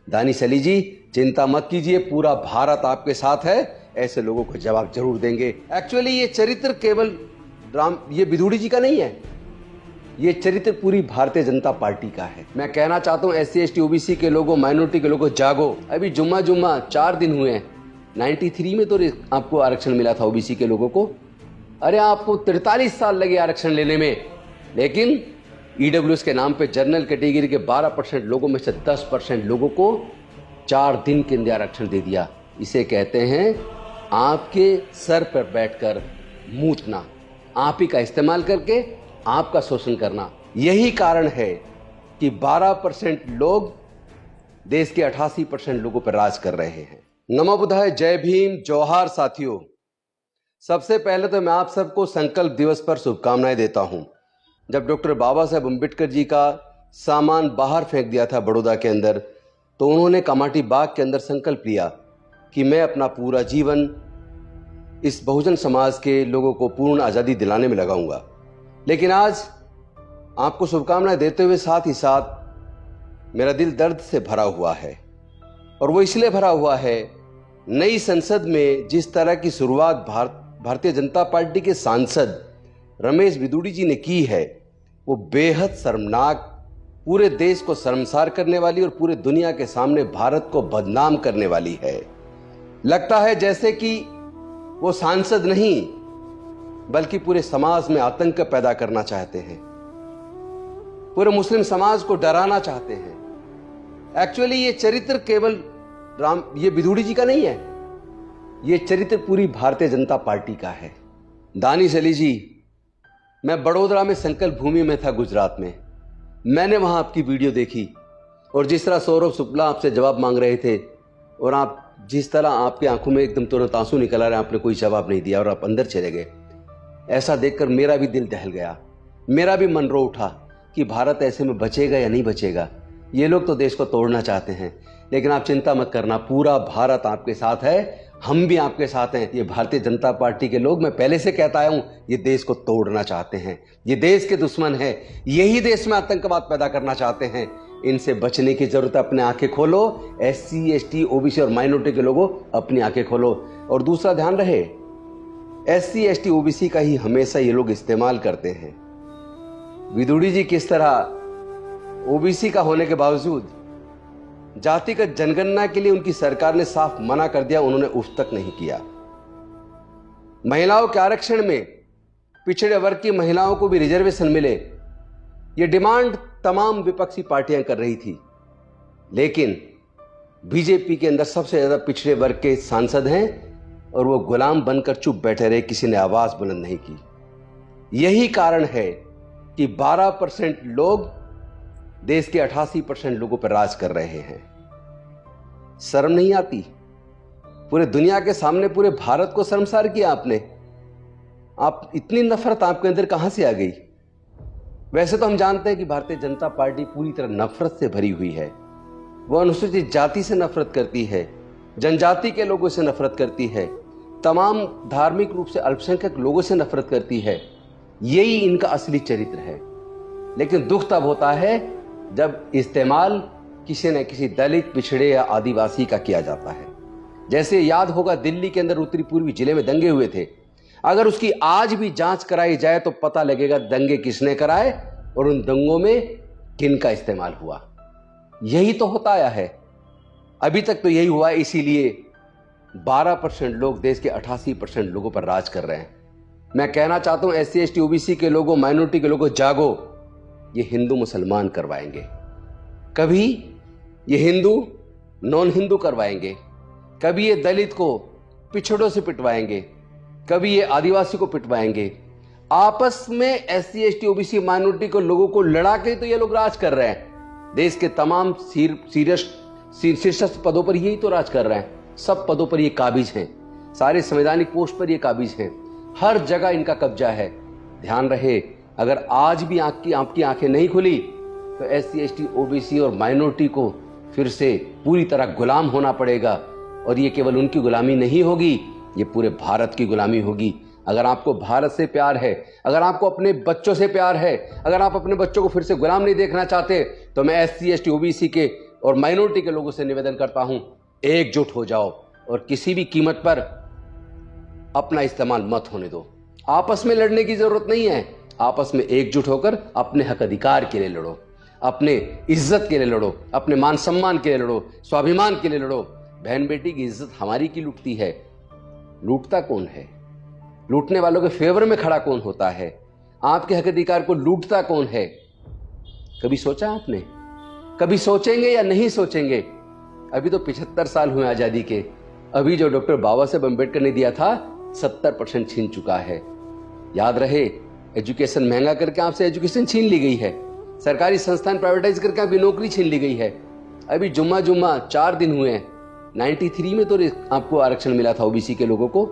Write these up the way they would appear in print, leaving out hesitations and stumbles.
दानिश अली जी, चिंता मत कीजिए, पूरा भारत आपके साथ है। ऐसे लोगों को जवाब जरूर देंगे। एक्चुअली ये चरित्र केवल ये विदुड़ी जी का नहीं है, ये चरित्र पूरी भारतीय जनता पार्टी का है। मैं कहना चाहता हूँ SC ST OBC के लोगों, माइनॉरिटी के लोगों, जागो। अभी जुम्मा 4 दिन हुए हैं। 93 में तो आपको आरक्षण मिला था OBC के लोगों को। अरे आपको 43 साल लगे आरक्षण लेने में, लेकिन EWS के नाम पे जनरल कैटेगरी के 12% लोगों में से 10% लोगों को 4 दिन के अंदर आरक्षण दे दिया। इसे कहते हैं आपके सर पर बैठकर मूतना, आप ही का इस्तेमाल करके आपका शोषण करना। यही कारण है कि 12% लोग देश के 88% लोगों पर राज कर रहे हैं। नमो बुद्धाय, जय भीम, जोहार साथियों। सबसे पहले तो मैं आप सबको संकल्प दिवस पर शुभकामनाएं देता हूं। जब डॉक्टर बाबा साहेब अम्बेडकर जी का सामान बाहर फेंक दिया था बड़ौदा के अंदर, तो उन्होंने कामाठी बाग के अंदर संकल्प लिया कि मैं अपना पूरा जीवन इस बहुजन समाज के लोगों को पूर्ण आज़ादी दिलाने में लगाऊंगा। लेकिन आज आपको शुभकामनाएं देते हुए साथ ही साथ मेरा दिल दर्द से भरा हुआ है, और वो इसलिए भरा हुआ है, नई संसद में जिस तरह की शुरुआत भारतीय जनता पार्टी के सांसद रमेश विदुड़ी जी ने की है, वो बेहद शर्मनाक, पूरे देश को शर्मसार करने वाली और पूरे दुनिया के सामने भारत को बदनाम करने वाली है। लगता है जैसे कि वो सांसद नहीं बल्कि पूरे समाज में आतंक पैदा करना चाहते हैं, पूरे मुस्लिम समाज को डराना चाहते हैं। एक्चुअली ये चरित्र केवल ये विदुड़ी जी का नहीं है, ये चरित्र पूरी भारतीय जनता पार्टी का है। दानिश अली जी, मैं बड़ोदरा में संकल्प भूमि में था, गुजरात में। मैंने वहां आपकी वीडियो देखी, और जिस तरह सौरभ शुक्ला आपसे जवाब मांग रहे थे, और आप जिस तरह आपकी आंखों में एकदम तुरंत आंसू निकल आ रहे, आपने कोई जवाब नहीं दिया और आप अंदर चले गए, ऐसा देखकर मेरा भी दिल दहल गया, मेरा भी मन रो उठा कि भारत ऐसे में बचेगा या नहीं बचेगा। ये लोग तो देश को तोड़ना चाहते हैं, लेकिन आप चिंता मत करना, पूरा भारत आपके साथ है, हम भी आपके साथ हैं। ये भारतीय जनता पार्टी के लोग, मैं पहले से कहता आया हूं, ये देश को तोड़ना चाहते हैं, ये देश के दुश्मन है, यही देश में आतंकवाद पैदा करना चाहते हैं। इनसे बचने की जरूरत है। अपने आंखें खोलो, SC ST OBC और माइनॉरिटी के लोगों, अपनी आंखें खोलो। और दूसरा ध्यान रहे, SC ST OBC का ही हमेशा ये लोग इस्तेमाल करते हैं। विदुड़ी जी किस तरह OBC का होने के बावजूद जातिगत जनगणना के लिए उनकी सरकार ने साफ मना कर दिया, उन्होंने उफ तक नहीं किया। महिलाओं के आरक्षण में पिछड़े वर्ग की महिलाओं को भी रिजर्वेशन मिले, यह डिमांड तमाम विपक्षी पार्टियां कर रही थी, लेकिन बीजेपी के अंदर सबसे ज्यादा पिछड़े वर्ग के सांसद हैं, और वो गुलाम बनकर चुप बैठे रहे, किसी ने आवाज बुलंद नहीं की। यही कारण है कि 12% लोग देश के 88% लोगों पर राज कर रहे हैं। शर्म नहीं आती? पूरे दुनिया के सामने पूरे भारत को शर्मसार किया आपने। आप इतनी नफरत आपके अंदर कहां से आ गई? वैसे तो हम जानते हैं कि भारतीय जनता पार्टी पूरी तरह नफरत से भरी हुई है। वह अनुसूचित जाति से नफरत करती है, जनजाति के लोगों से नफरत करती है, तमाम धार्मिक रूप से अल्पसंख्यक लोगों से नफरत करती है। यही इनका असली चरित्र है। लेकिन दुख तब होता है जब इस्तेमाल किसी न किसी दलित, पिछड़े या आदिवासी का किया जाता है। जैसे याद होगा, दिल्ली के अंदर उत्तरी पूर्वी जिले में दंगे हुए थे। अगर उसकी आज भी जांच कराई जाए तो पता लगेगा दंगे किसने कराए और उन दंगों में किन का इस्तेमाल हुआ। यही तो होता आया है, अभी तक तो यही हुआ है। इसीलिए 12% लोग देश के 88% लोगों पर राज कर रहे हैं। मैं कहना चाहता हूं SC ST OBC के लोगों, माइनॉरिटी के लोगों, जागो। ये हिंदू मुसलमान करवाएंगे, कभी ये हिंदू नॉन हिंदू करवाएंगे, कभी ये दलित को पिछड़ों से पिटवाएंगे, कभी ये आदिवासी को पिटवाएंगे। आपस में SC ST OBC माइनॉरिटी को लोगों को लड़ा के तो ये लोग राज कर रहे हैं। देश के तमाम शीर्षस्थ पदों पर यही तो राज कर रहे हैं। सब पदों पर ये काबिज हैं, सारे संवैधानिक पोस्ट पर ये काबिज हैं, हर जगह इनका कब्जा है। ध्यान रहे, अगर आज भी आपकी आंखें नहीं खुली तो SC ST OBC और माइनॉरिटी को फिर से पूरी तरह गुलाम होना पड़ेगा। और ये केवल उनकी गुलामी नहीं होगी, ये पूरे भारत की गुलामी होगी। अगर आपको भारत से प्यार है, अगर आपको अपने बच्चों से प्यार है, अगर आप अपने बच्चों को फिर से गुलाम नहीं देखना चाहते, तो मैं SC ST OBC के और माइनॉरिटी के लोगों से निवेदन करता हूं, एकजुट हो जाओ और किसी भी कीमत पर अपना इस्तेमाल मत होने दो। आपस में लड़ने की जरूरत नहीं है, आपस में एकजुट होकर अपने हक अधिकार के लिए लड़ो, अपने इज्जत के लिए लड़ो, अपने मान सम्मान के लिए लड़ो, स्वाभिमान के लिए लड़ो। बहन बेटी की इज्जत हमारी की लुटती है, लूटता कौन है? लूटने वालों के फेवर में खड़ा कौन होता है? आपके हक अधिकार को लूटता कौन है? कभी सोचा आपने? कभी सोचेंगे या नहीं सोचेंगे? अभी तो 75 साल हुए आजादी के, अभी जो डॉक्टर बाबा साहेब अम्बेडकर ने दिया था 70% छीन चुका है। याद रहे, एजुकेशन महंगा करके आपसे एजुकेशन छीन ली गई है, सरकारी संस्थान प्राइवेटाइज करके आपकी नौकरी छीन ली गई है। अभी जुम्मा 4 दिन हुए हैं, 93 में तो आपको आरक्षण मिला था ओबीसी के लोगों को।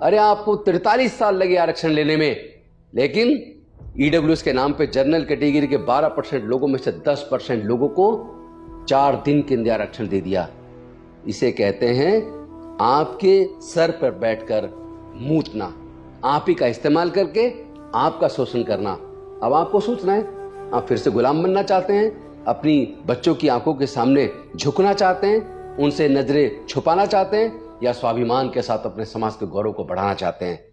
अरे आपको 43 साल लगे आरक्षण लेने में, लेकिन ईडब्ल्यूएस के नाम पे जनरल कैटेगरी के 12% लोगों में से 10% लोगों को 4 दिन के अंदर आरक्षण दे दिया। इसे कहते हैं आपके सर पर बैठकर मूतना, आप ही का इस्तेमाल करके आपका शोषण करना। अब आपको सोचना है, आप फिर से गुलाम बनना चाहते हैं, अपनी बच्चों की आंखों के सामने झुकना चाहते हैं, उनसे नजरें छुपाना चाहते हैं, या स्वाभिमान के साथ अपने समाज के गौरव को बढ़ाना चाहते हैं?